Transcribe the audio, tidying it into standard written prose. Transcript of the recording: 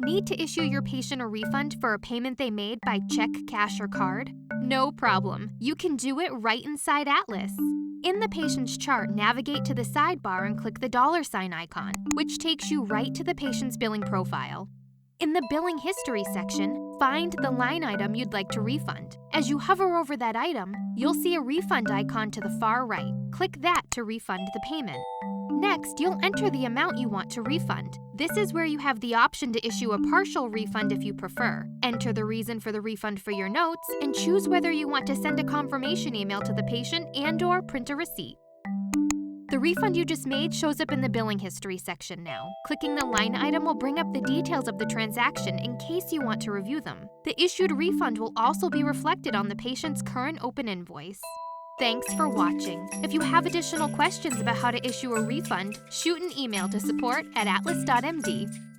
Need to issue your patient a refund for a payment they made by check, cash, or card? No problem. You can do it right inside Atlas. In the patient's chart, navigate to the sidebar and click the $ icon, which takes you right to the patient's billing profile. In the billing history section, find the line item you'd like to refund. As you hover over that item, you'll see a refund icon to the far right. Click that to refund the payment. Next, you'll enter the amount you want to refund. This is where you have the option to issue a partial refund if you prefer. Enter the reason for the refund for your notes, and choose whether you want to send a confirmation email to the patient and/or print a receipt. The refund you just made shows up in the billing history section now. Clicking the line item will bring up the details of the transaction in case you want to review them. The issued refund will also be reflected on the patient's current open invoice. Thanks for watching. If you have additional questions about how to issue a refund, shoot an email to support@Atlas.md.